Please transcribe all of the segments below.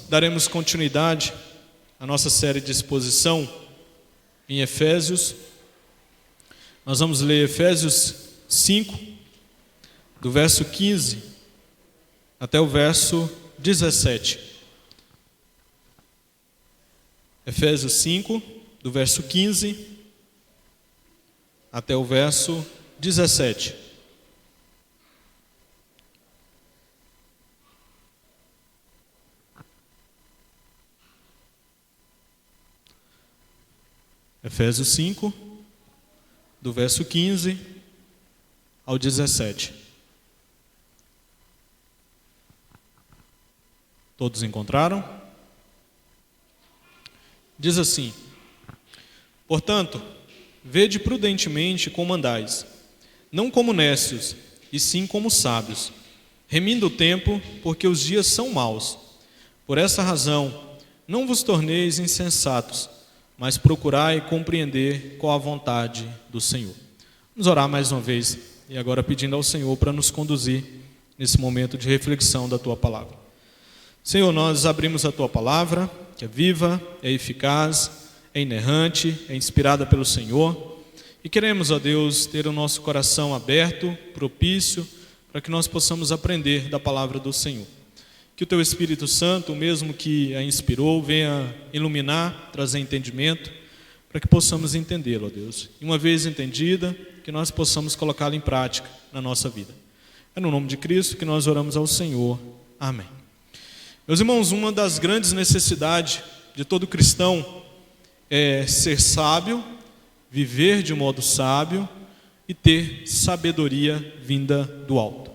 daremos continuidade à nossa série de exposição em Efésios. Nós vamos ler Efésios 5, do verso 15 até o verso 17. Efésios 5, do verso 15 até o verso 17. Efésios 5, do verso 15 ao 17. Todos encontraram? Diz assim: portanto, vede prudentemente como andais, não como necios, e sim como sábios, remindo o tempo, porque os dias são maus. Por essa razão, não vos torneis insensatos, mas procurai compreender qual a vontade do Senhor. Vamos orar mais uma vez, e agora pedindo ao Senhor para nos conduzir nesse momento de reflexão da Tua Palavra. Senhor, nós abrimos a Tua Palavra, que é viva, é eficaz, é inerrante, é inspirada pelo Senhor, e queremos, ó Deus, ter o nosso coração aberto, propício, para que nós possamos aprender da Palavra do Senhor. Que o Teu Espírito Santo, o mesmo que a inspirou, venha iluminar, trazer entendimento, para que possamos entendê-lo, ó Deus. E uma vez entendida, que nós possamos colocá-lo em prática na nossa vida. É no nome de Cristo que nós oramos ao Senhor. Amém. Meus irmãos, uma das grandes necessidades de todo cristão é ser sábio, viver de modo sábio e ter sabedoria vinda do alto.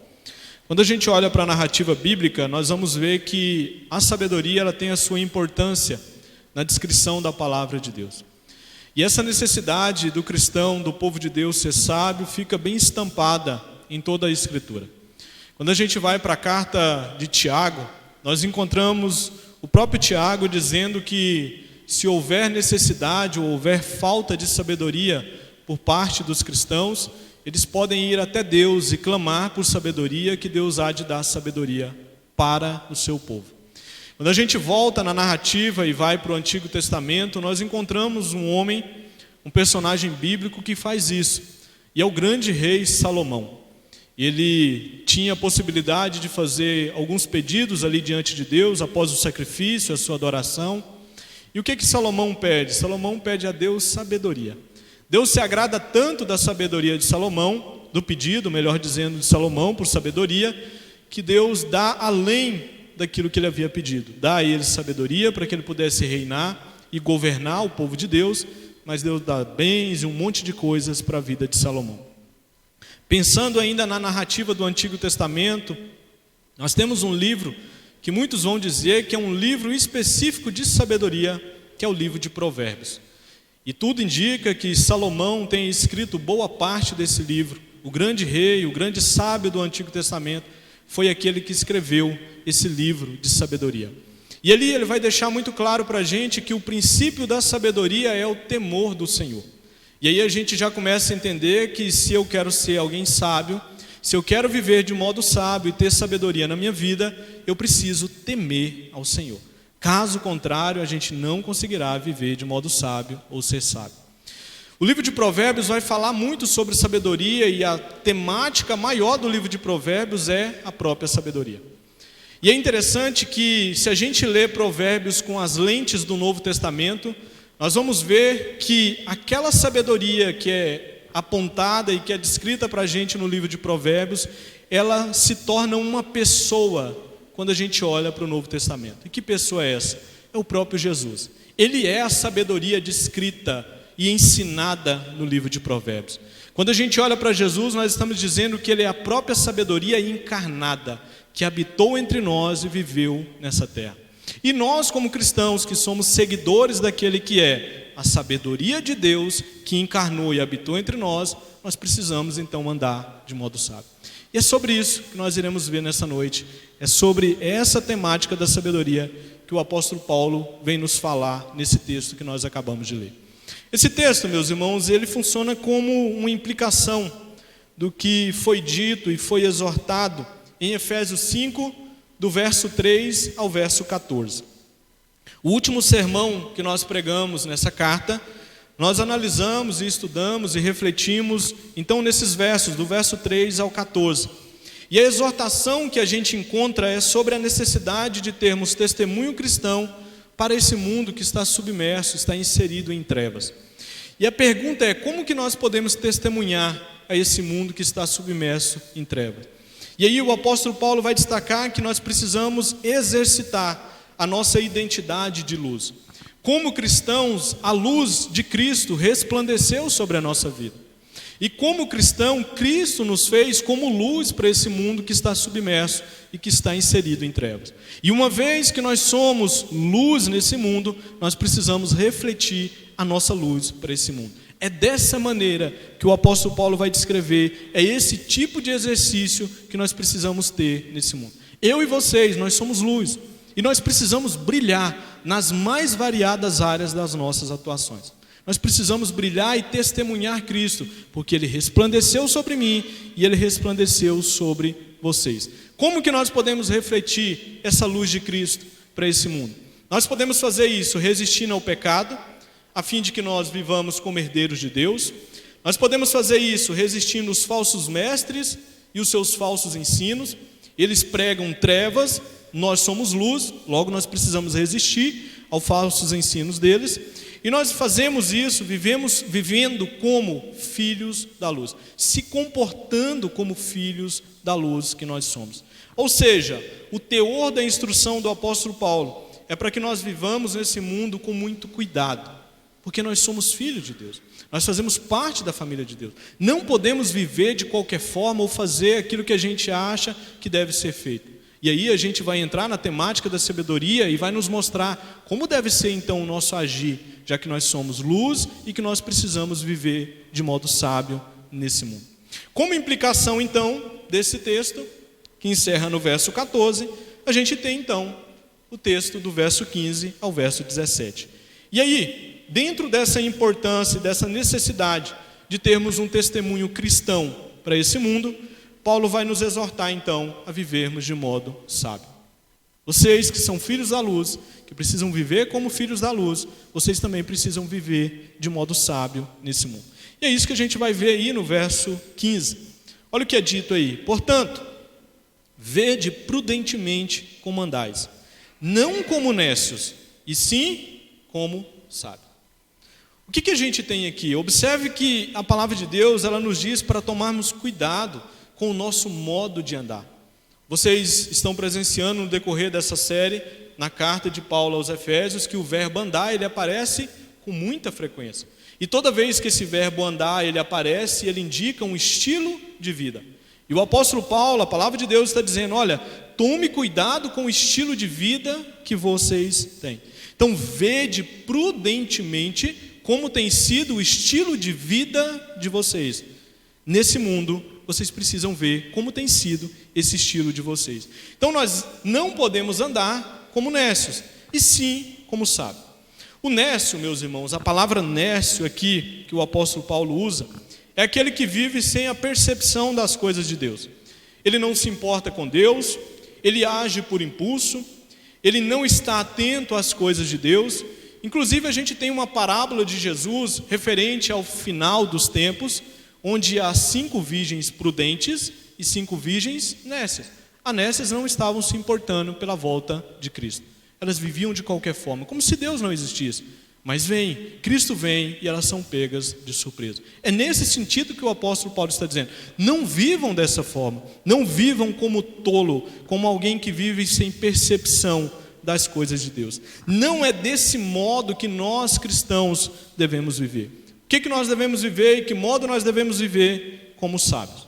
Quando a gente olha para a narrativa bíblica, nós vamos ver que a sabedoria ela tem a sua importância na descrição da palavra de Deus. E essa necessidade do cristão, do povo de Deus ser sábio, fica bem estampada em toda a Escritura. Quando a gente vai para a carta de Tiago, nós encontramos o próprio Tiago dizendo que se houver necessidade ou houver falta de sabedoria por parte dos cristãos, eles podem ir até Deus e clamar por sabedoria, que Deus há de dar sabedoria para o seu povo. Quando a gente volta na narrativa e vai para o Antigo Testamento, nós encontramos um homem, um personagem bíblico que faz isso, e é o grande rei Salomão. Ele tinha a possibilidade de fazer alguns pedidos ali diante de Deus, após o sacrifício, a sua adoração. E o que Salomão pede? Salomão pede a Deus sabedoria. Deus se agrada tanto da sabedoria de Salomão, do pedido, melhor dizendo, de Salomão por sabedoria, que Deus dá além daquilo que ele havia pedido. Dá a ele sabedoria para que ele pudesse reinar e governar o povo de Deus, mas Deus dá bens e um monte de coisas para a vida de Salomão. Pensando ainda na narrativa do Antigo Testamento, nós temos um livro que muitos vão dizer que é um livro específico de sabedoria, que é o livro de Provérbios. E tudo indica que Salomão tem escrito boa parte desse livro. O grande rei, o grande sábio do Antigo Testamento, foi aquele que escreveu esse livro de sabedoria. E ali ele vai deixar muito claro para a gente que o princípio da sabedoria é o temor do Senhor. E aí a gente já começa a entender que se eu quero ser alguém sábio, se eu quero viver de modo sábio e ter sabedoria na minha vida, eu preciso temer ao Senhor. Caso contrário, a gente não conseguirá viver de modo sábio ou ser sábio. O livro de Provérbios vai falar muito sobre sabedoria e a temática maior do livro de Provérbios é a própria sabedoria. E é interessante que se a gente lê Provérbios com as lentes do Novo Testamento, nós vamos ver que aquela sabedoria que é apontada e que é descrita para a gente no livro de Provérbios, ela se torna uma pessoa quando a gente olha para o Novo Testamento. E que pessoa é essa? É o próprio Jesus. Ele é a sabedoria descrita e ensinada no livro de Provérbios. Quando a gente olha para Jesus, nós estamos dizendo que ele é a própria sabedoria encarnada, que habitou entre nós e viveu nessa terra. E nós, como cristãos, que somos seguidores daquele que é a sabedoria de Deus, que encarnou e habitou entre nós, nós precisamos então andar de modo sábio. E é sobre isso que nós iremos ver nessa noite. É sobre essa temática da sabedoria que o apóstolo Paulo vem nos falar nesse texto que nós acabamos de ler. Esse texto, meus irmãos, ele funciona como uma implicação do que foi dito e foi exortado em Efésios 5, do verso 3 ao verso 14. O último sermão que nós pregamos nessa carta, nós analisamos e estudamos e refletimos, então, nesses versos, do verso 3 ao 14. E a exortação que a gente encontra é sobre a necessidade de termos testemunho cristão para esse mundo que está submerso, está inserido em trevas. E a pergunta é, como que nós podemos testemunhar a esse mundo que está submerso em trevas? E aí o apóstolo Paulo vai destacar que nós precisamos exercitar a nossa identidade de luz. Como cristãos, a luz de Cristo resplandeceu sobre a nossa vida. E como cristão, Cristo nos fez como luz para esse mundo que está submerso e que está inserido em trevas. E uma vez que nós somos luz nesse mundo, nós precisamos refletir a nossa luz para esse mundo. É dessa maneira que o apóstolo Paulo vai descrever, é esse tipo de exercício que nós precisamos ter nesse mundo. Eu e vocês, nós somos luz. E nós precisamos brilhar nas mais variadas áreas das nossas atuações. Nós precisamos brilhar e testemunhar Cristo, porque Ele resplandeceu sobre mim e Ele resplandeceu sobre vocês. Como que nós podemos refletir essa luz de Cristo para esse mundo? Nós podemos fazer isso resistindo ao pecado, a fim de que nós vivamos como herdeiros de Deus. Nós podemos fazer isso resistindo aos falsos mestres e os seus falsos ensinos. Eles pregam trevas, nós somos luz, logo nós precisamos resistir aos falsos ensinos deles. E nós fazemos isso, vivendo como filhos da luz, se comportando como filhos da luz que nós somos. Ou seja, o teor da instrução do apóstolo Paulo é para que nós vivamos nesse mundo com muito cuidado, porque nós somos filhos de Deus, nós fazemos parte da família de Deus. Não podemos viver de qualquer forma ou fazer aquilo que a gente acha que deve ser feito. E aí a gente vai entrar na temática da sabedoria e vai nos mostrar como deve ser então o nosso agir, já que nós somos luz e que nós precisamos viver de modo sábio nesse mundo. Como implicação então desse texto, que encerra no verso 14, a gente tem então o texto do verso 15 ao verso 17. E aí, dentro dessa importância, dessa necessidade de termos um testemunho cristão para esse mundo, Paulo vai nos exortar então a vivermos de modo sábio. Vocês que são filhos da luz, que precisam viver como filhos da luz, vocês também precisam viver de modo sábio nesse mundo. E é isso que a gente vai ver aí no verso 15. Olha o que é dito aí. Portanto, vede prudentemente como andais, não como necios, e sim como sábios. O que a gente tem aqui? Observe que a palavra de Deus, ela nos diz para tomarmos cuidado com o nosso modo de andar. Vocês estão presenciando no decorrer dessa série, na carta de Paulo aos Efésios, que o verbo andar, ele aparece com muita frequência. E toda vez que esse verbo andar, ele aparece, ele indica um estilo de vida. E o apóstolo Paulo, a palavra de Deus está dizendo, olha, tome cuidado com o estilo de vida que vocês têm. Então, vede prudentemente como tem sido o estilo de vida de vocês. Nesse mundo, vocês precisam ver como tem sido esse estilo de vocês. Então nós não podemos andar como nécios, e sim como sábios. O nécio, meus irmãos, a palavra nécio aqui, que o apóstolo Paulo usa, é aquele que vive sem a percepção das coisas de Deus. Ele não se importa com Deus, ele age por impulso, ele não está atento às coisas de Deus. Inclusive a gente tem uma parábola de Jesus referente ao final dos tempos, onde há 5 virgens prudentes e 5 virgens nécias. As nécias não estavam se importando pela volta de Cristo. Elas viviam de qualquer forma, como se Deus não existisse. Mas Cristo vem e elas são pegas de surpresa. É nesse sentido que o apóstolo Paulo está dizendo. Não vivam dessa forma. Não vivam como tolo, como alguém que vive sem percepção das coisas de Deus. Não é desse modo que nós cristãos devemos viver. O que nós devemos viver e que modo nós devemos viver como sábios?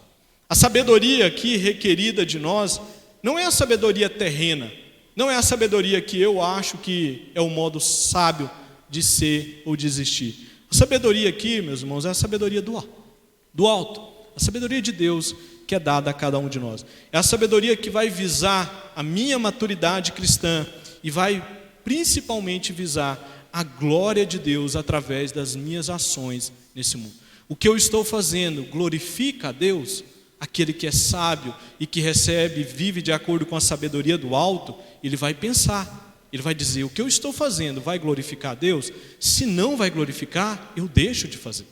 A sabedoria aqui requerida de nós não é a sabedoria terrena, não é a sabedoria que eu acho que é o modo sábio de ser ou de existir. A sabedoria aqui, meus irmãos, é a sabedoria do alto, a sabedoria de Deus que é dada a cada um de nós. É a sabedoria que vai visar a minha maturidade cristã e vai principalmente visar a glória de Deus através das minhas ações nesse mundo. O que eu estou fazendo glorifica a Deus? Aquele que é sábio e que recebe e vive de acordo com a sabedoria do alto, ele vai pensar Ele vai dizer: o que eu estou fazendo vai glorificar a Deus? Se não vai glorificar, eu deixo de fazer,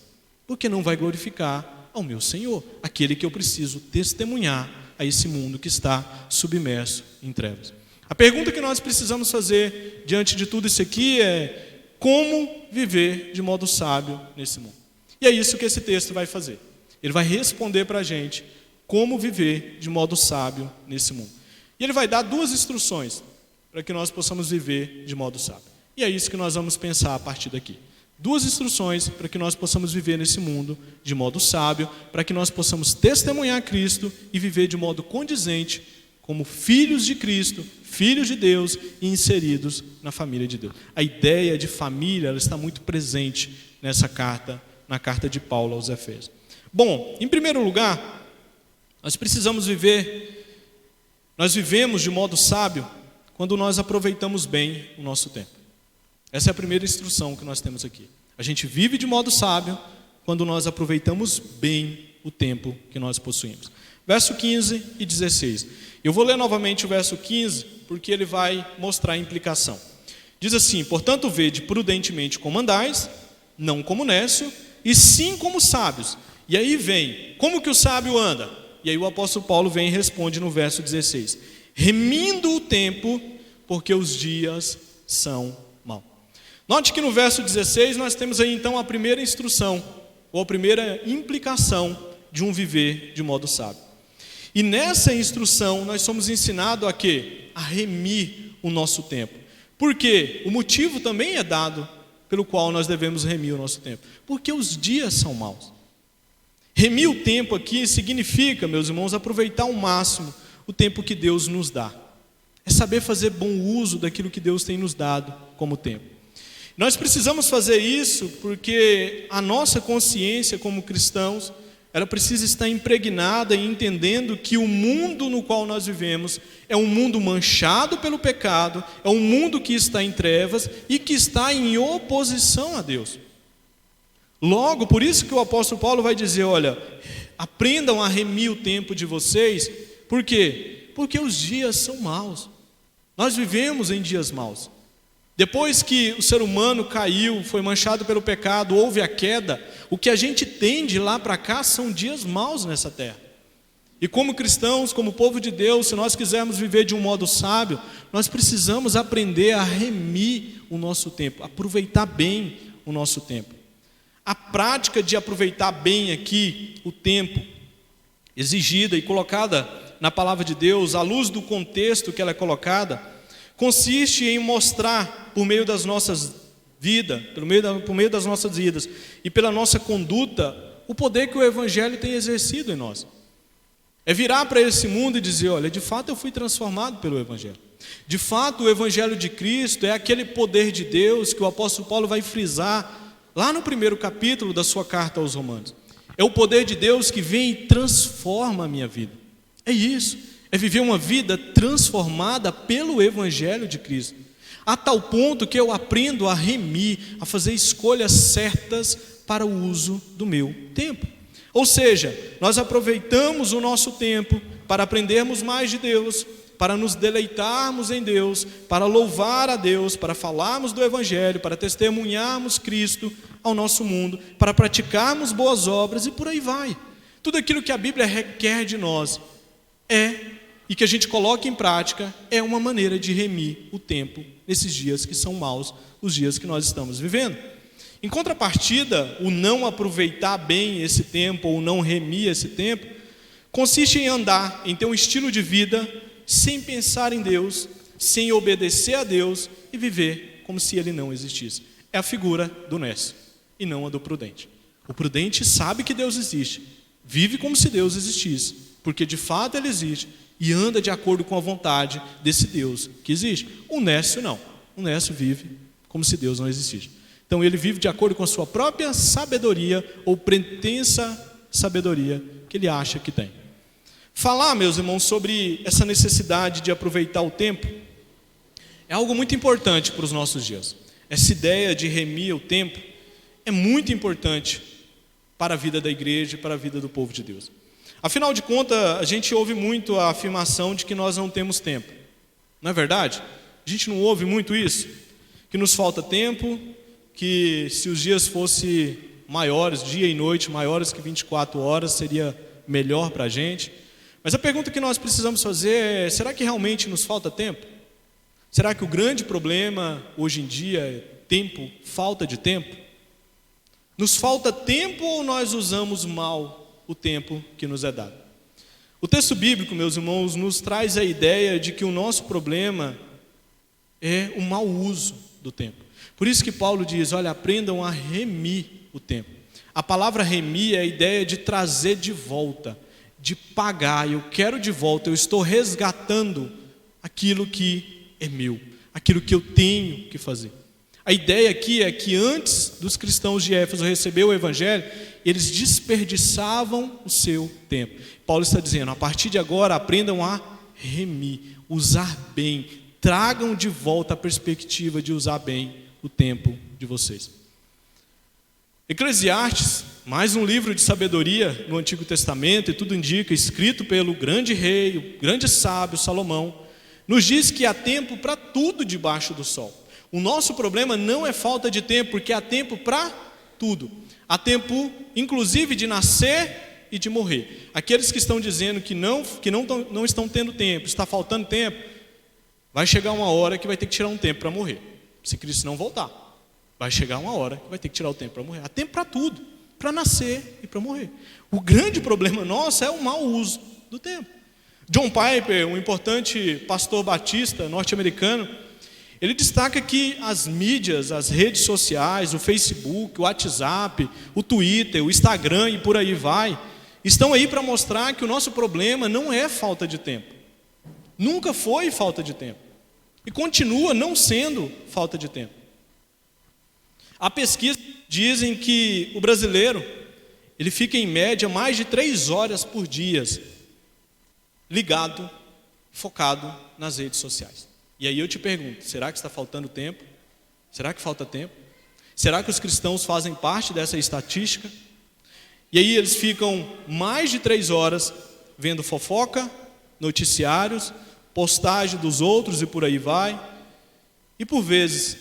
porque não vai glorificar ao meu Senhor, aquele que eu preciso testemunhar a esse mundo que está submerso em trevas. A pergunta que nós precisamos fazer diante de tudo isso aqui é: como viver de modo sábio nesse mundo? E é isso que esse texto vai fazer. Ele vai responder para a gente como viver de modo sábio nesse mundo. E ele vai dar duas instruções para que nós possamos viver de modo sábio. E é isso que nós vamos pensar a partir daqui. Duas instruções para que nós possamos viver nesse mundo de modo sábio, para que nós possamos testemunhar Cristo e viver de modo condizente como filhos de Cristo, filhos de Deus e inseridos na família de Deus. A ideia de família, ela está muito presente nessa carta, na carta de Paulo aos Efésios. Bom, em primeiro lugar, nós vivemos de modo sábio quando nós aproveitamos bem o nosso tempo. Essa é a primeira instrução que nós temos aqui. A gente vive de modo sábio quando nós aproveitamos bem o tempo que nós possuímos. Verso 15 e 16. Eu vou ler novamente o verso 15, porque ele vai mostrar a implicação. Diz assim: portanto, vede prudentemente como andais, não como nécio, e sim como sábios. E aí vem, como que o sábio anda? E aí o apóstolo Paulo vem e responde no verso 16: remindo o tempo, porque os dias são maus. Note que no verso 16 nós temos aí então a primeira instrução, ou a primeira implicação de um viver de modo sábio. E nessa instrução nós somos ensinados a quê? A remir o nosso tempo. Por quê? O motivo também é dado pelo qual nós devemos remir o nosso tempo. Porque os dias são maus. Remir o tempo aqui significa, meus irmãos, aproveitar ao máximo o tempo que Deus nos dá. É saber fazer bom uso daquilo que Deus tem nos dado como tempo. Nós precisamos fazer isso porque a nossa consciência como cristãos, ela precisa estar impregnada e entendendo que o mundo no qual nós vivemos é um mundo manchado pelo pecado, é um mundo que está em trevas e que está em oposição a Deus. Logo, por isso que o apóstolo Paulo vai dizer: olha, aprendam a remir o tempo de vocês. Por quê? Porque os dias são maus. Nós vivemos em dias maus. Depois que o ser humano caiu, foi manchado pelo pecado, houve a queda, o que a gente tem de lá para cá são dias maus nessa terra. E como cristãos, como povo de Deus, se nós quisermos viver de um modo sábio, nós precisamos aprender a remir o nosso tempo, aproveitar bem o nosso tempo. A prática de aproveitar bem aqui o tempo, exigida e colocada na palavra de Deus, à luz do contexto que ela é colocada, consiste em mostrar por meio das nossas vidas, por meio das nossas vidas e pela nossa conduta, o poder que o Evangelho tem exercido em nós. É virar para esse mundo e dizer: olha, de fato eu fui transformado pelo Evangelho. De fato o Evangelho de Cristo é aquele poder de Deus que o apóstolo Paulo vai frisar lá no primeiro capítulo da sua carta aos Romanos. É o poder de Deus que vem e transforma a minha vida. É isso, é viver uma vida transformada pelo Evangelho de Cristo, a tal ponto que eu aprendo a remir, a fazer escolhas certas para o uso do meu tempo. Ou seja, nós aproveitamos o nosso tempo para aprendermos mais de Deus, para nos deleitarmos em Deus, para louvar a Deus, para falarmos do Evangelho, para testemunharmos Cristo ao nosso mundo, para praticarmos boas obras e por aí vai. Tudo aquilo que a Bíblia requer de nós e que a gente coloca em prática, é uma maneira de remir o tempo nesses dias que são maus, os dias que nós estamos vivendo. Em contrapartida, o não aproveitar bem esse tempo, ou não remir esse tempo, consiste em andar, em ter um estilo de vida sem pensar em Deus, sem obedecer a Deus e viver como se Ele não existisse. É a figura do nécio e não a do prudente. O prudente sabe que Deus existe, vive como se Deus existisse, porque de fato Ele existe e anda de acordo com a vontade desse Deus que existe. O nécio não. O nécio vive como se Deus não existisse. Então ele vive de acordo com a sua própria sabedoria ou pretensa sabedoria que ele acha que tem. Falar, meus irmãos, sobre essa necessidade de aproveitar o tempo é algo muito importante para os nossos dias. Essa ideia de remir o tempo é muito importante para a vida da igreja e para a vida do povo de Deus. Afinal de contas, a gente ouve muito a afirmação de que nós não temos tempo. Não é verdade? A gente não ouve muito isso? Que nos falta tempo, que se os dias fossem maiores, dia e noite, maiores que 24 horas, seria melhor para a gente. Mas a pergunta que nós precisamos fazer é: será que realmente nos falta tempo? Será que o grande problema hoje em dia é tempo, falta de tempo? Nos falta tempo ou nós usamos mal o tempo que nos é dado? O texto bíblico, meus irmãos, nos traz a ideia de que o nosso problema é o mau uso do tempo. Por isso que Paulo diz: olha, aprendam a remir o tempo. A palavra remir é a ideia de trazer de volta, de pagar. Eu quero de volta, eu estou resgatando aquilo que é meu, aquilo que eu tenho que fazer. A ideia aqui é que antes dos cristãos de Éfeso receber o evangelho, eles desperdiçavam o seu tempo. Paulo está dizendo: a partir de agora aprendam a remir, usar bem, tragam de volta a perspectiva de usar bem o tempo de vocês. Eclesiastes, mais um livro de sabedoria no Antigo Testamento, e tudo indica, escrito pelo grande rei, o grande sábio Salomão, nos diz que há tempo para tudo debaixo do sol. O nosso problema não é falta de tempo, porque há tempo para tudo. Há tempo, inclusive, de nascer e de morrer. Aqueles que estão dizendo que não estão tendo tempo, está faltando tempo, vai chegar uma hora que vai ter que tirar um tempo para morrer. Se Cristo não voltar, vai chegar uma hora que vai ter que tirar o tempo para morrer. Há tempo para tudo, para nascer e para morrer. O grande problema nosso é o mau uso do tempo. John Piper, um importante pastor batista norte-americano, ele destaca que as mídias, as redes sociais, o Facebook, o WhatsApp, o Twitter, o Instagram e por aí vai, estão aí para mostrar que o nosso problema não é falta de tempo. Nunca foi falta de tempo. E continua não sendo falta de tempo. Há pesquisas que dizem que o brasileiro, ele fica em média mais de 3 horas por dia ligado, focado nas redes sociais. E aí eu te pergunto: será que está faltando tempo? Será que falta tempo? Será que os cristãos fazem parte dessa estatística? E aí eles ficam mais de 3 horas vendo fofoca, noticiários, postagem dos outros e por aí vai. E por vezes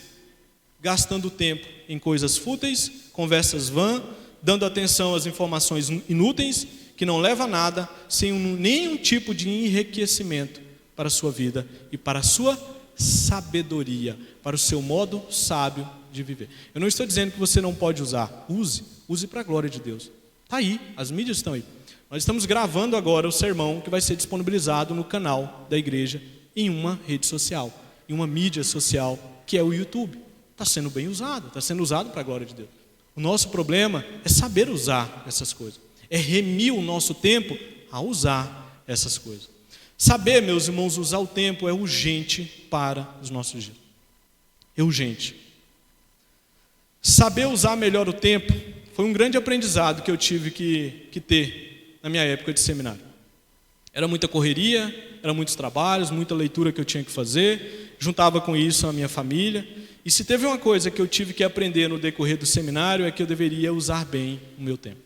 gastando tempo em coisas fúteis, conversas vãs, dando atenção às informações inúteis, que não leva a nada, sem nenhum tipo de enriquecimento para a sua vida e para a sua sabedoria, para o seu modo sábio de viver. Eu não estou dizendo que você não pode usar. Use para a glória de Deus. Está aí, as mídias estão aí. Nós estamos gravando agora o sermão que vai ser disponibilizado no canal da igreja em uma rede social, em uma mídia social que é o YouTube. Está sendo bem usado, está sendo usado para a glória de Deus. O nosso problema é saber usar essas coisas, é remir o nosso tempo a usar essas coisas. Saber, meus irmãos, usar o tempo é urgente para os nossos dias. É urgente. Saber usar melhor o tempo foi um grande aprendizado que eu tive que ter na minha época de seminário. Era muita correria, eram muitos trabalhos, muita leitura que eu tinha que fazer, juntava com isso a minha família. E se teve uma coisa que eu tive que aprender no decorrer do seminário é que eu deveria usar bem o meu tempo.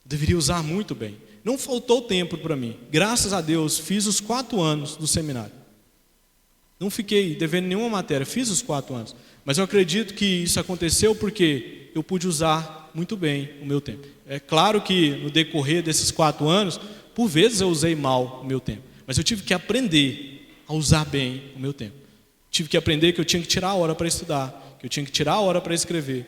Eu deveria usar muito bem. Não faltou tempo para mim. Graças a Deus, fiz os 4 anos do seminário. Não fiquei devendo nenhuma matéria, fiz os 4 anos. Mas eu acredito que isso aconteceu porque eu pude usar muito bem o meu tempo. É claro que no decorrer desses 4 anos, por vezes eu usei mal o meu tempo. Mas eu tive que aprender a usar bem o meu tempo. Tive que aprender que eu tinha que tirar a hora para estudar, que eu tinha que tirar a hora para escrever.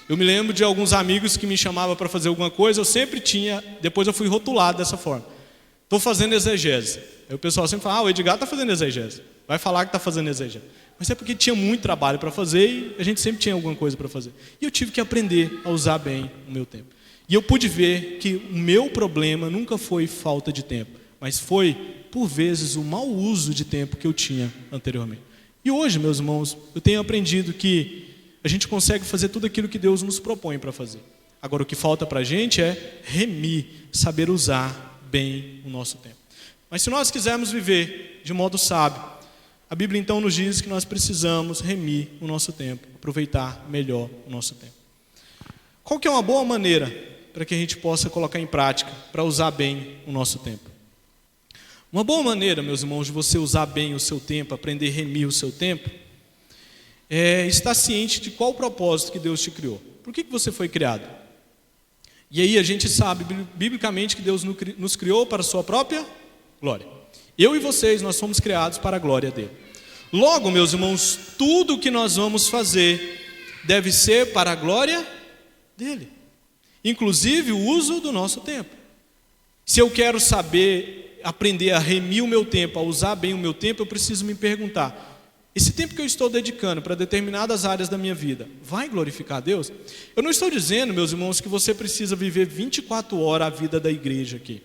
Eu me lembro de alguns amigos que me chamavam para fazer alguma coisa, eu sempre tinha, depois eu fui rotulado dessa forma. Estou fazendo exegese. Aí o pessoal sempre fala: o Edgar está fazendo exegese. Vai falar que está fazendo exegese. Mas é porque tinha muito trabalho para fazer e a gente sempre tinha alguma coisa para fazer. E eu tive que aprender a usar bem o meu tempo. E eu pude ver que o meu problema nunca foi falta de tempo, mas foi, por vezes, o mau uso de tempo que eu tinha anteriormente. E hoje, meus irmãos, eu tenho aprendido que a gente consegue fazer tudo aquilo que Deus nos propõe para fazer. Agora, o que falta para a gente é remir, saber usar bem o nosso tempo. Mas se nós quisermos viver de modo sábio, a Bíblia então nos diz que nós precisamos remir o nosso tempo, aproveitar melhor o nosso tempo. Qual que é uma boa maneira para que a gente possa colocar em prática, para usar bem o nosso tempo? Uma boa maneira, meus irmãos, de você usar bem o seu tempo, aprender a remir o seu tempo, é estar ciente de qual o propósito que Deus te criou. Por que você foi criado? E aí a gente sabe, biblicamente, que Deus nos criou para a sua própria glória. Eu e vocês, nós fomos criados para a glória dele. Logo, meus irmãos, tudo que nós vamos fazer deve ser para a glória dele. Inclusive o uso do nosso tempo. Se eu quero saber, aprender a remir o meu tempo, a usar bem o meu tempo, eu preciso me perguntar: esse tempo que eu estou dedicando para determinadas áreas da minha vida, vai glorificar a Deus? Eu não estou dizendo, meus irmãos, que você precisa viver 24 horas a vida da igreja aqui.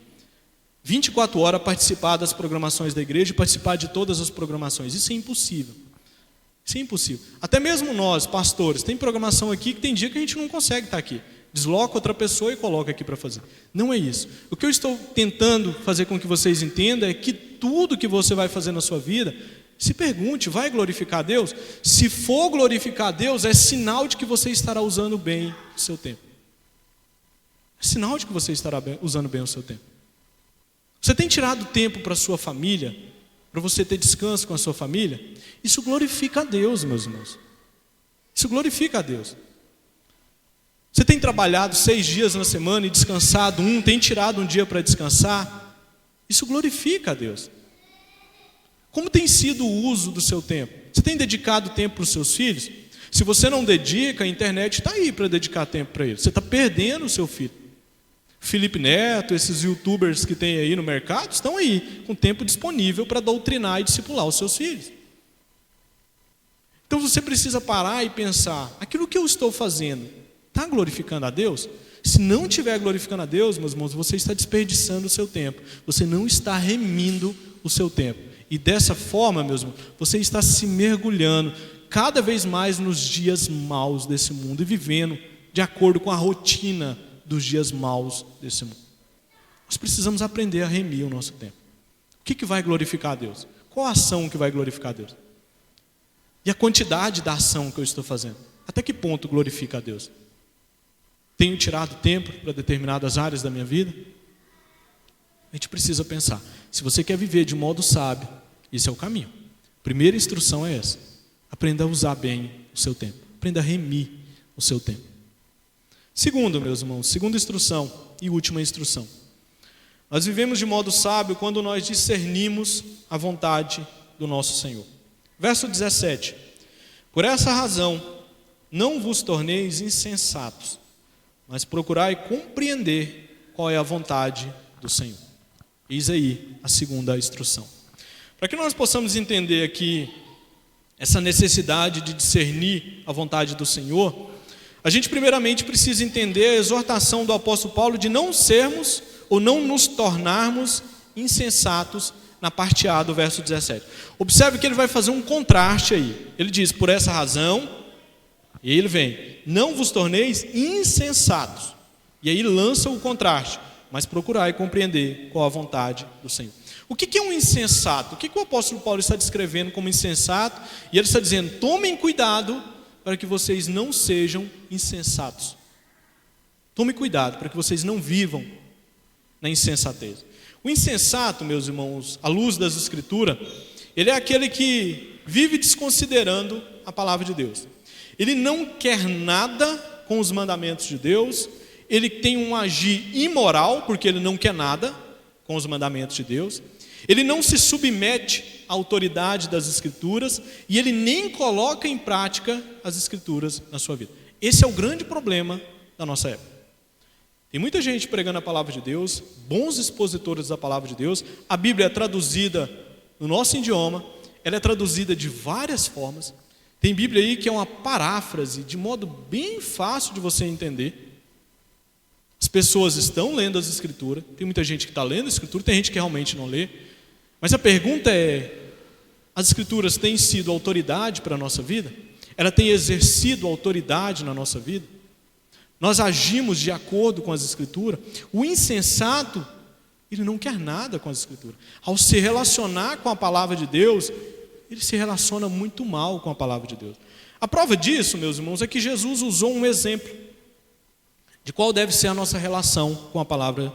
24 horas participar das programações da igreja e participar de todas as programações. Isso é impossível. Isso é impossível. Até mesmo nós, pastores, tem programação aqui que tem dia que a gente não consegue estar aqui. Desloca outra pessoa e coloca aqui para fazer. Não é isso. O que eu estou tentando fazer com que vocês entendam é que tudo que você vai fazer na sua vida, se pergunte: vai glorificar a Deus? Se for glorificar a Deus, é sinal de que você estará usando bem o seu tempo. É sinal de que você estará usando bem o seu tempo. Você tem tirado tempo para a sua família, para você ter descanso com a sua família? Isso glorifica a Deus, meus irmãos. Isso glorifica a Deus. Você tem trabalhado 6 dias na semana e descansado um, tem tirado um dia para descansar? Isso glorifica a Deus. Como tem sido o uso do seu tempo? Você tem dedicado tempo para os seus filhos? Se você não dedica, a internet está aí para dedicar tempo para eles. Você está perdendo o seu filho. Felipe Neto, esses youtubers que tem aí no mercado, estão aí, com tempo disponível para doutrinar e discipular os seus filhos. Então você precisa parar e pensar: aquilo que eu estou fazendo está glorificando a Deus? Se não estiver glorificando a Deus, meus irmãos, você está desperdiçando o seu tempo. Você não está remindo o seu tempo. E dessa forma, meus irmãos, você está se mergulhando cada vez mais nos dias maus desse mundo e vivendo de acordo com a rotina dos dias maus desse mundo. Nós precisamos aprender a remir o nosso tempo. O que vai glorificar a Deus? Qual a ação que vai glorificar a Deus? E a quantidade da ação que eu estou fazendo? Até que ponto glorifica a Deus? Tenho tirado tempo para determinadas áreas da minha vida? A gente precisa pensar. Se você quer viver de modo sábio, esse é o caminho. A primeira instrução é essa: aprenda a usar bem o seu tempo. Aprenda a remir o seu tempo. Segundo, meus irmãos, segunda instrução e última instrução. Nós vivemos de modo sábio quando nós discernimos a vontade do nosso Senhor. Verso 17. Por essa razão, não vos torneis insensatos, mas procurai compreender qual é a vontade do Senhor. Eis aí a segunda instrução. Para que nós possamos entender aqui essa necessidade de discernir a vontade do Senhor, a gente primeiramente precisa entender a exortação do apóstolo Paulo de não sermos ou não nos tornarmos insensatos na parte A do verso 17. Observe que ele vai fazer um contraste aí. Ele diz: por essa razão, e aí ele vem: não vos torneis insensatos. E aí lança o contraste: mas procurai compreender qual a vontade do Senhor. O que é um insensato? O que o apóstolo Paulo está descrevendo como insensato? E ele está dizendo: tomem cuidado para que vocês não sejam insensatos. Tome cuidado para que vocês não vivam na insensatez. O insensato, meus irmãos, à luz das Escrituras, ele é aquele que vive desconsiderando a palavra de Deus. Ele não quer nada com os mandamentos de Deus, ele tem um agir imoral, porque ele não quer nada com os mandamentos de Deus, ele não se submete à autoridade das Escrituras e ele nem coloca em prática as Escrituras na sua vida. Esse é o grande problema da nossa época. Tem muita gente pregando a palavra de Deus, bons expositores da palavra de Deus. A Bíblia é traduzida no nosso idioma, ela é traduzida de várias formas. Tem Bíblia aí que é uma paráfrase, de modo bem fácil de você entender. As pessoas estão lendo as Escrituras, tem muita gente que está lendo a Escritura, tem gente que realmente não lê. Mas a pergunta é: as Escrituras têm sido autoridade para a nossa vida? Ela tem exercido autoridade na nossa vida? Nós agimos de acordo com as Escrituras? O insensato, ele não quer nada com as Escrituras. Ao se relacionar com a palavra de Deus, ele se relaciona muito mal com a palavra de Deus. A prova disso, meus irmãos, é que Jesus usou um exemplo de qual deve ser a nossa relação com a palavra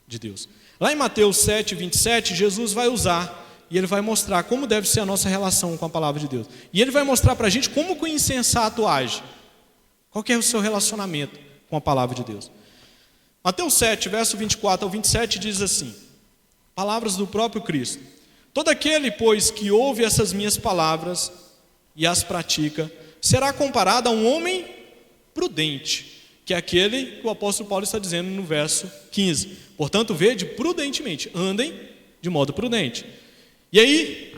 de Deus. Lá em Mateus 7, 27, Jesus vai usar e ele vai mostrar como deve ser a nossa relação com a palavra de Deus. E ele vai mostrar para a gente como que o insensato age. Qual que é o seu relacionamento com a palavra de Deus. Mateus 7, verso 24 ao 27 diz assim, palavras do próprio Cristo. Todo aquele, pois, que ouve essas minhas palavras e as pratica, será comparado a um homem prudente, que é aquele que o apóstolo Paulo está dizendo no verso 15. Portanto, vede prudentemente, andem de modo prudente. E aí,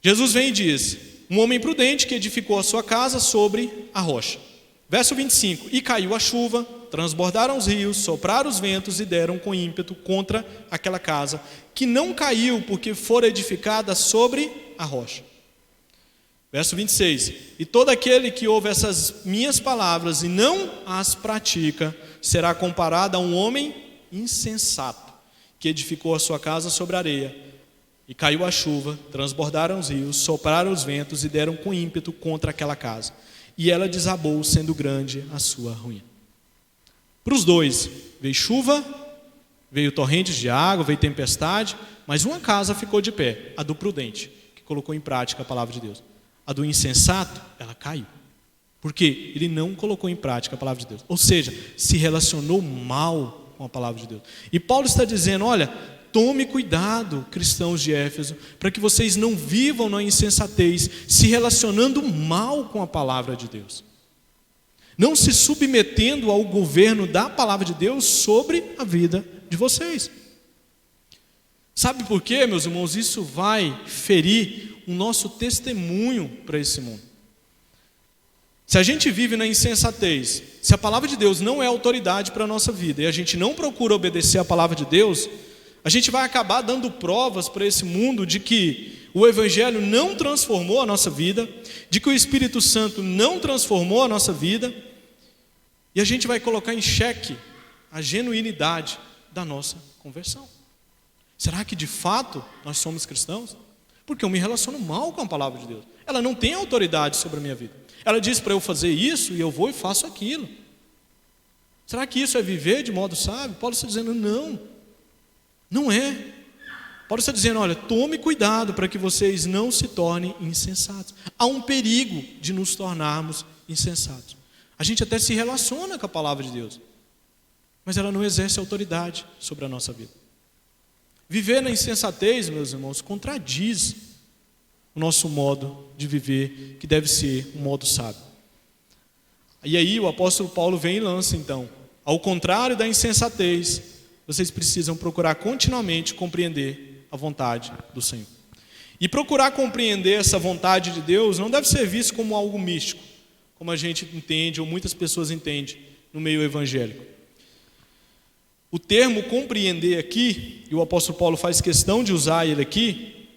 Jesus vem e diz, um homem prudente que edificou a sua casa sobre a rocha. Verso 25, e caiu a chuva, transbordaram os rios, sopraram os ventos e deram com ímpeto contra aquela casa, que não caiu porque fora edificada sobre a rocha. Verso 26, e todo aquele que ouve essas minhas palavras e não as pratica, será comparado a um homem insensato, que edificou a sua casa sobre a areia, e caiu a chuva, transbordaram os rios, sopraram os ventos e deram com ímpeto contra aquela casa. E ela desabou, sendo grande a sua ruína. Para os dois, veio chuva, veio torrentes de água, veio tempestade, mas uma casa ficou de pé, a do prudente, que colocou em prática a palavra de Deus. A do insensato, ela caiu. Por quê? Ele não colocou em prática a palavra de Deus. Ou seja, se relacionou mal com a palavra de Deus. E Paulo está dizendo, olha, tome cuidado, cristãos de Éfeso, para que vocês não vivam na insensatez, se relacionando mal com a palavra de Deus. Não se submetendo ao governo da palavra de Deus sobre a vida de vocês. Sabe por quê, meus irmãos? Isso vai ferir o nosso testemunho para esse mundo. Se a gente vive na insensatez, se a palavra de Deus não é autoridade para a nossa vida, e a gente não procura obedecer a palavra de Deus, a gente vai acabar dando provas para esse mundo de que o Evangelho não transformou a nossa vida, de que o Espírito Santo não transformou a nossa vida, e a gente vai colocar em xeque a genuinidade da nossa conversão. Será que de fato nós somos cristãos? Porque eu me relaciono mal com a palavra de Deus. Ela não tem autoridade sobre a minha vida. Ela diz para eu fazer isso e eu vou e faço aquilo. Será que isso é viver de modo sábio? Paulo está dizendo, não. Não é. Paulo está dizendo, olha, tome cuidado para que vocês não se tornem insensatos. Há um perigo de nos tornarmos insensatos. A gente até se relaciona com a palavra de Deus, mas ela não exerce autoridade sobre a nossa vida. Viver na insensatez, meus irmãos, contradiz o nosso modo de viver, que deve ser um modo sábio. E aí o apóstolo Paulo vem e lança então, ao contrário da insensatez, vocês precisam procurar continuamente compreender a vontade do Senhor. E procurar compreender essa vontade de Deus não deve ser visto como algo místico, como a gente entende, ou muitas pessoas entendem no meio evangélico. O termo compreender aqui, e o apóstolo Paulo faz questão de usar ele aqui,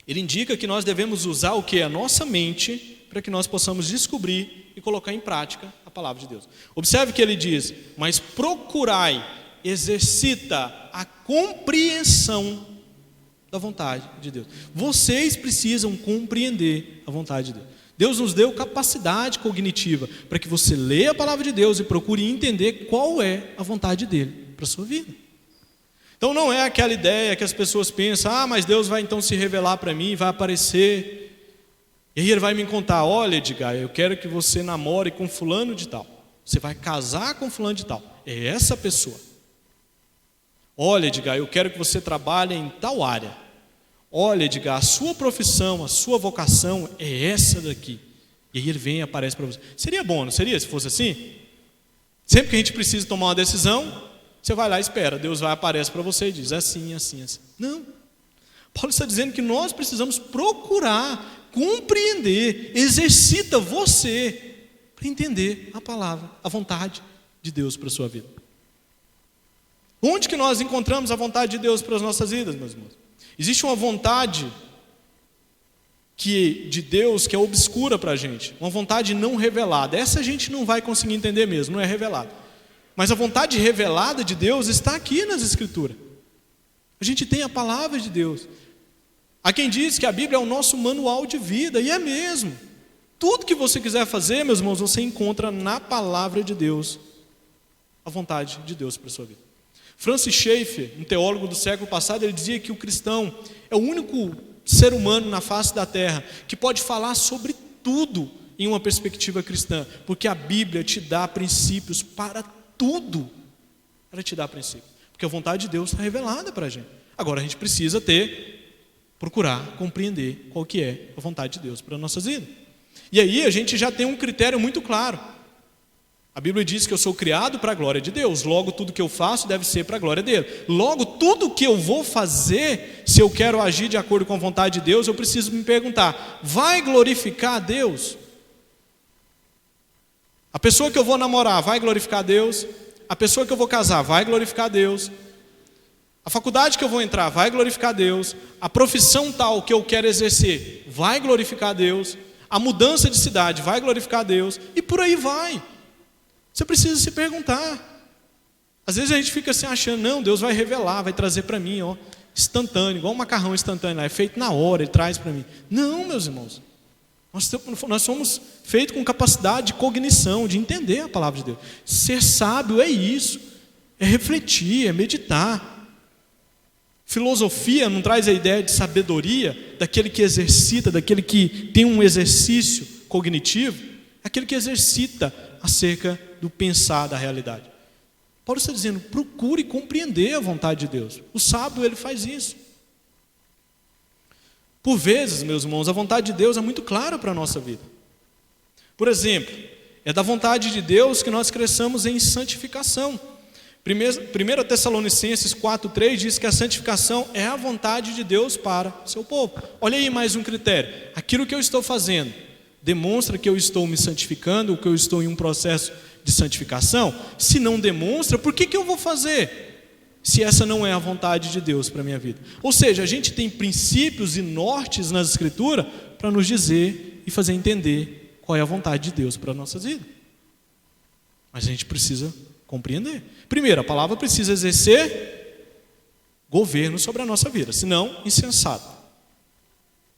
ele indica que nós devemos usar o que? A nossa mente, para que nós possamos descobrir e colocar em prática a palavra de Deus. Observe que ele diz, mas procurai, exercita a compreensão da vontade de Deus. Vocês precisam compreender a vontade de Deus. Deus nos deu capacidade cognitiva para que você leia a palavra de Deus e procure entender qual é a vontade dele para a sua vida. Então não é aquela ideia que as pessoas pensam, mas Deus vai então se revelar para mim, vai aparecer, e aí ele vai me contar, olha Edgar, eu quero que você namore com fulano de tal, você vai casar com fulano de tal, é essa pessoa. Olha Edgar, eu quero que você trabalhe em tal área. Olha Edgar, a sua profissão, a sua vocação é essa daqui. E aí ele vem e aparece para você. Seria bom, não seria, se fosse assim? Sempre que a gente precisa tomar uma decisão, você vai lá e espera, Deus vai aparece para você e diz assim, assim, assim. Não. Paulo está dizendo que nós precisamos procurar, compreender, exercita você para entender a palavra, a vontade de Deus para a sua vida. Onde que nós encontramos a vontade de Deus para as nossas vidas, meus irmãos? Existe uma vontade de Deus que é obscura para a gente, uma vontade não revelada. Essa a gente não vai conseguir entender mesmo, não é revelada. Mas a vontade revelada de Deus está aqui nas Escrituras. A gente tem a palavra de Deus. Há quem diz que a Bíblia é o nosso manual de vida, e é mesmo. Tudo que você quiser fazer, meus irmãos, você encontra na palavra de Deus a vontade de Deus para a sua vida. Francis Schaeffer, um teólogo do século passado, ele dizia que o cristão é o único ser humano na face da terra que pode falar sobre tudo em uma perspectiva cristã, porque a Bíblia te dá princípios para tudo. Ela te dá princípios, porque a vontade de Deus está revelada para a gente. Agora a gente precisa procurar compreender qual que é a vontade de Deus para as nossas vidas. E aí a gente já tem um critério muito claro. A Bíblia diz que eu sou criado para a glória de Deus, logo tudo que eu faço deve ser para a glória dele. Logo, tudo que eu vou fazer, se eu quero agir de acordo com a vontade de Deus, eu preciso me perguntar: vai glorificar a Deus? A pessoa que eu vou namorar vai glorificar a Deus? A pessoa que eu vou casar vai glorificar a Deus? A faculdade que eu vou entrar vai glorificar a Deus? A profissão tal que eu quero exercer vai glorificar a Deus? A mudança de cidade vai glorificar a Deus? E por aí vai. Você precisa se perguntar. Às vezes a gente fica assim achando, não, Deus vai revelar, vai trazer para mim, ó, instantâneo, igual um macarrão instantâneo lá, é feito na hora, Ele traz para mim. Não, meus irmãos, nós somos feitos com capacidade de cognição, de entender a palavra de Deus. Ser sábio é isso, é refletir, é meditar. Filosofia não traz a ideia de sabedoria daquele que exercita, daquele que tem um exercício cognitivo, aquele que exercita acerca do pensar da realidade. Paulo está dizendo, procure compreender a vontade de Deus. O sábio, ele faz isso. Por vezes, meus irmãos, a vontade de Deus é muito clara para a nossa vida. Por exemplo, é da vontade de Deus que nós cresçamos em santificação. 1 Tessalonicenses 4,3 diz que a santificação é a vontade de Deus para o seu povo. Olha aí mais um critério. Aquilo que eu estou fazendo demonstra que eu estou me santificando, que eu estou em um processo de santificação? Se não demonstra, por que eu vou fazer? Se essa não é a vontade de Deus para a minha vida. Ou seja, a gente tem princípios e nortes nas Escrituras para nos dizer e fazer entender qual é a vontade de Deus para as nossas vidas. Mas a gente precisa compreender. Primeiro, a palavra precisa exercer governo sobre a nossa vida, senão insensato.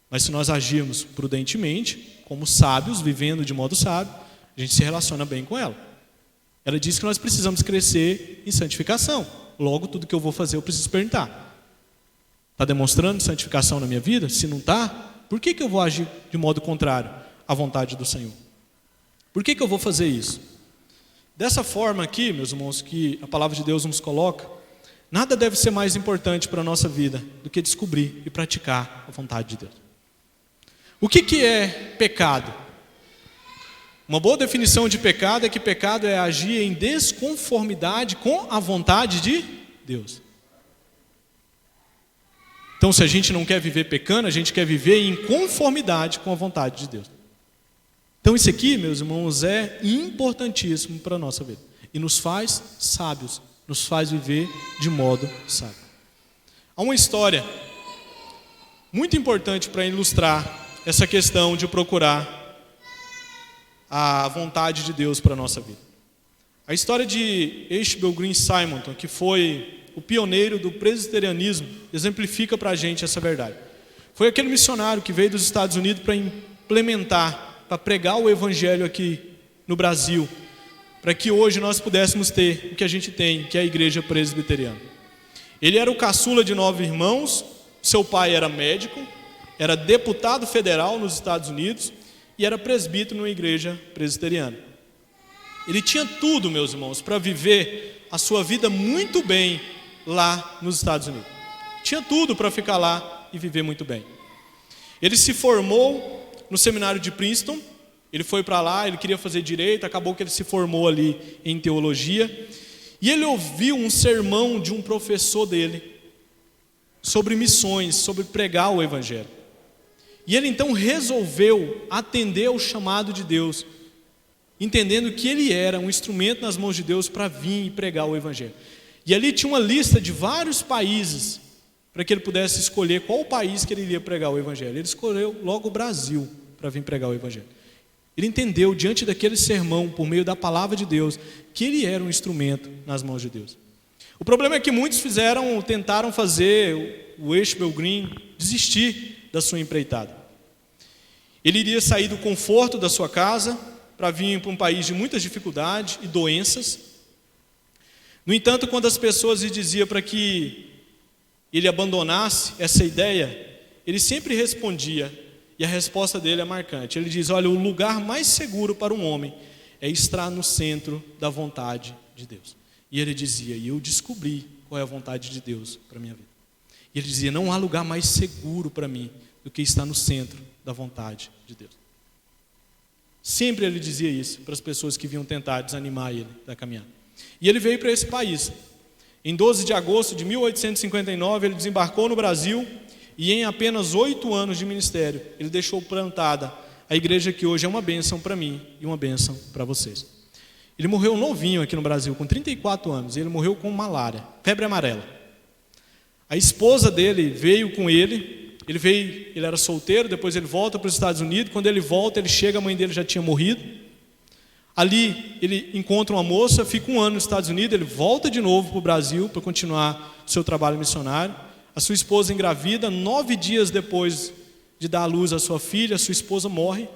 Mas se nós agirmos prudentemente, como sábios, vivendo de modo sábio, a gente se relaciona bem com ela. Ela diz que nós precisamos crescer em santificação. Logo, tudo que eu vou fazer eu preciso perguntar: está demonstrando santificação na minha vida? Se não está, por que eu vou agir de modo contrário à vontade do Senhor? Por que eu vou fazer isso? Dessa forma aqui, meus irmãos, que a palavra de Deus nos coloca, nada deve ser mais importante para a nossa vida do que descobrir e praticar a vontade de Deus. O que é pecado? Uma boa definição de pecado é que pecado é agir em desconformidade com a vontade de Deus. Então, se a gente não quer viver pecando, a gente quer viver em conformidade com a vontade de Deus. Então isso aqui, meus irmãos, é importantíssimo para a nossa vida. E nos faz sábios, nos faz viver de modo sábio. Há uma história muito importante para ilustrar essa questão de procurar a vontade de Deus para a nossa vida. A história de Ashbel Green Simonton, que foi o pioneiro do presbiterianismo, exemplifica para a gente essa verdade. Foi aquele missionário que veio dos Estados Unidos para implementar, para pregar o evangelho aqui no Brasil, para que hoje nós pudéssemos ter o que a gente tem, que é a igreja presbiteriana. Ele era o caçula de 9 irmãos, seu pai era médico, era deputado federal nos Estados Unidos e era presbítero numa igreja presbiteriana. Ele tinha tudo, meus irmãos, para viver a sua vida muito bem lá nos Estados Unidos. Tinha tudo para ficar lá e viver muito bem. Ele se formou no seminário de Princeton, ele foi para lá, ele queria fazer direito, acabou que ele se formou ali em teologia, e ele ouviu um sermão de um professor dele, sobre missões, sobre pregar o evangelho. E ele então resolveu atender ao chamado de Deus, entendendo que ele era um instrumento nas mãos de Deus para vir e pregar o evangelho. E ali tinha uma lista de vários países, para que ele pudesse escolher qual país que ele iria pregar o evangelho. Ele escolheu logo o Brasil para vir pregar o evangelho. Ele entendeu, diante daquele sermão, por meio da palavra de Deus, que ele era um instrumento nas mãos de Deus. O problema é que muitos tentaram fazer o Ashbel Green desistir da sua empreitada. Ele iria sair do conforto da sua casa para vir para um país de muitas dificuldades e doenças. No entanto, quando as pessoas lhe diziam para que ele abandonasse essa ideia, ele sempre respondia, e a resposta dele é marcante. Ele diz: olha, o lugar mais seguro para um homem é estar no centro da vontade de Deus. E ele dizia: e eu descobri qual é a vontade de Deus para a minha vida. E ele dizia: não há lugar mais seguro para mim do que estar no centro da vontade de Deus. Sempre ele dizia isso para as pessoas que vinham tentar desanimar ele da caminhada. E ele veio para esse país. Em 12 de agosto de 1859, ele desembarcou no Brasil e em apenas 8 anos de ministério, ele deixou plantada a igreja que hoje é uma bênção para mim e uma bênção para vocês. Ele morreu novinho aqui no Brasil, com 34 anos, e ele morreu com malária, febre amarela. A esposa dele veio com ele era solteiro, depois ele volta para os Estados Unidos. Quando ele volta, ele chega, a mãe dele já tinha morrido. Ali ele encontra uma moça, fica 1 ano nos Estados Unidos, ele volta de novo para o Brasil para continuar o seu trabalho missionário. A sua esposa engravida, 9 dias depois de dar à luz a sua filha, a sua esposa morre,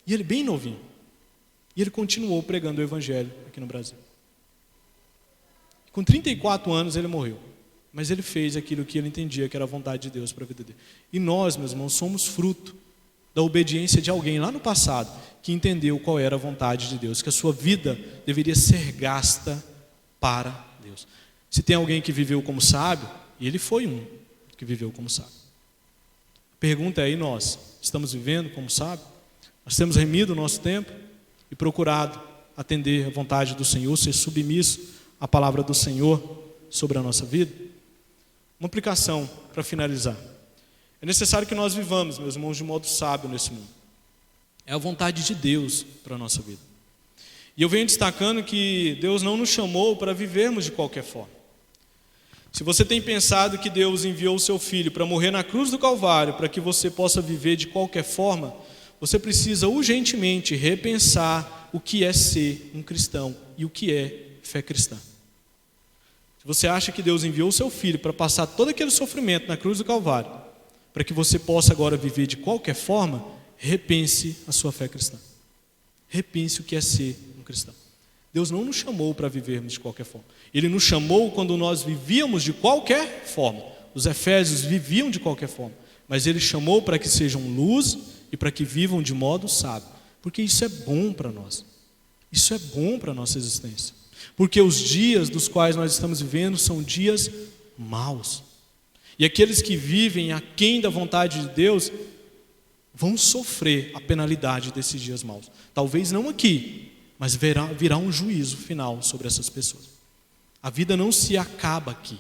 e ele bem novinho. E ele continuou pregando o evangelho aqui no Brasil. Com 34 anos ele morreu, mas ele fez aquilo que ele entendia que era a vontade de Deus para a vida dele. E nós, meus irmãos, somos fruto da obediência de alguém lá no passado que entendeu qual era a vontade de Deus, que a sua vida deveria ser gasta para Deus. Se tem alguém que viveu como sábio, ele foi um que viveu como sábio. A pergunta é: e nós? Estamos vivendo como sábio? Nós temos remido o nosso tempo e procurado atender a vontade do Senhor, ser submisso à palavra do Senhor sobre a nossa vida? Uma aplicação para finalizar. É necessário que nós vivamos, meus irmãos, de modo sábio nesse mundo. É a vontade de Deus para a nossa vida. E eu venho destacando que Deus não nos chamou para vivermos de qualquer forma. Se você tem pensado que Deus enviou o seu Filho para morrer na cruz do Calvário, para que você possa viver de qualquer forma, você precisa urgentemente repensar o que é ser um cristão e o que é fé cristã. Se você acha que Deus enviou o seu Filho para passar todo aquele sofrimento na cruz do Calvário, para que você possa agora viver de qualquer forma, repense a sua fé cristã. Repense o que é ser um cristão. Deus não nos chamou para vivermos de qualquer forma. Ele nos chamou quando nós vivíamos de qualquer forma. Os efésios viviam de qualquer forma, mas Ele chamou para que sejam luz e para que vivam de modo sábio, porque isso é bom para nós. Isso é bom para a nossa existência. Porque os dias dos quais nós estamos vivendo são dias maus. E aqueles que vivem aquém da vontade de Deus vão sofrer a penalidade desses dias maus. Talvez não aqui, mas virá um juízo final sobre essas pessoas. A vida não se acaba aqui.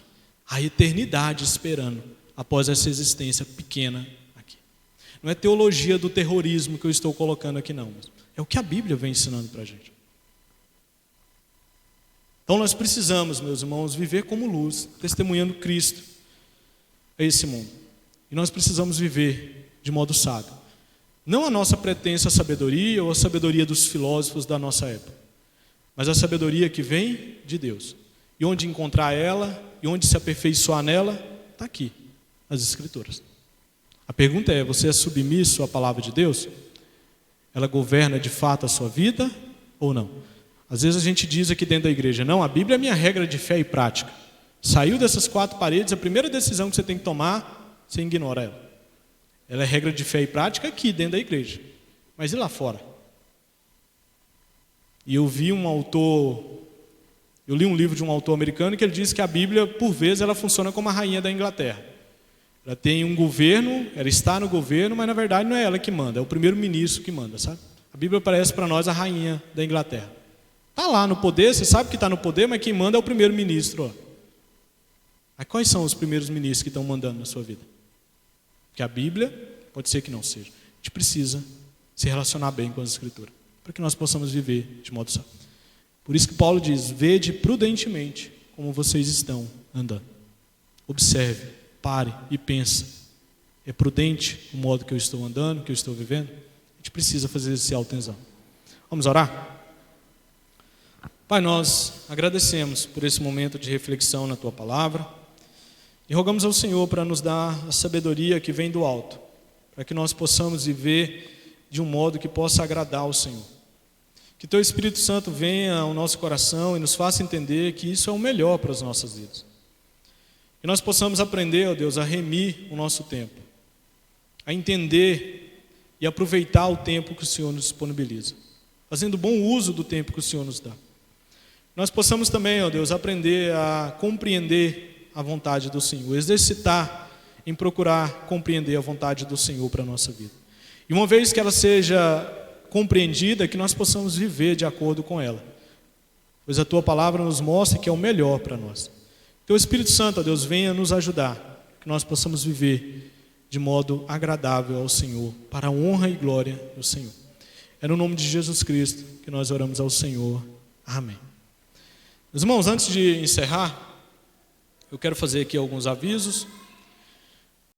Há eternidade esperando após essa existência pequena aqui. Não é teologia do terrorismo que eu estou colocando aqui, não. É o que a Bíblia vem ensinando para a gente. Então nós precisamos, meus irmãos, viver como luz, testemunhando Cristo a esse mundo. E nós precisamos viver de modo sábio. Não a nossa pretensa sabedoria ou a sabedoria dos filósofos da nossa época, mas a sabedoria que vem de Deus. E onde encontrar ela, e onde se aperfeiçoar nela, está aqui, nas Escrituras. A pergunta é: você é submisso à palavra de Deus? Ela governa de fato a sua vida ou não? Às vezes a gente diz aqui dentro da igreja: não, a Bíblia é minha regra de fé e prática. Saiu dessas 4 paredes, a primeira decisão que você tem que tomar, você ignora ela. Ela é regra de fé e prática aqui dentro da igreja. Mas e lá fora? E eu li um livro de um autor americano que ele diz que a Bíblia, por vezes, ela funciona como a rainha da Inglaterra. Ela tem um governo, ela está no governo, mas na verdade não é ela que manda, é o primeiro-ministro que manda, sabe? A Bíblia parece para nós a rainha da Inglaterra. Está lá no poder, você sabe que está no poder, mas quem manda é o primeiro-ministro. Mas quais são os primeiros ministros que estão mandando na sua vida? Porque a Bíblia, pode ser que não seja. A gente precisa se relacionar bem com as Escrituras, para que nós possamos viver de modo sábio. Por isso que Paulo diz: vede prudentemente como vocês estão andando. Observe, pare e pense. É prudente o modo que eu estou andando, que eu estou vivendo? A gente precisa fazer esse autoexame. Vamos orar? Pai, nós agradecemos por esse momento de reflexão na Tua Palavra. E rogamos ao Senhor para nos dar a sabedoria que vem do alto, para que nós possamos viver de um modo que possa agradar ao Senhor. Que Teu Espírito Santo venha ao nosso coração e nos faça entender que isso é o melhor para as nossas vidas. Que nós possamos aprender, ó Deus, a remir o nosso tempo, a entender e aproveitar o tempo que o Senhor nos disponibiliza, fazendo bom uso do tempo que o Senhor nos dá. Nós possamos também, ó Deus, aprender a compreender a vontade do Senhor, exercitar em procurar compreender a vontade do Senhor para a nossa vida. E uma vez que ela seja compreendida, que nós possamos viver de acordo com ela, pois a Tua palavra nos mostra que é o melhor para nós. Teu Espírito Santo, ó Deus, venha nos ajudar, que nós possamos viver de modo agradável ao Senhor, para a honra e glória do Senhor. É no nome de Jesus Cristo que nós oramos ao Senhor. Amém. Meus irmãos, antes de encerrar, eu quero fazer aqui alguns avisos.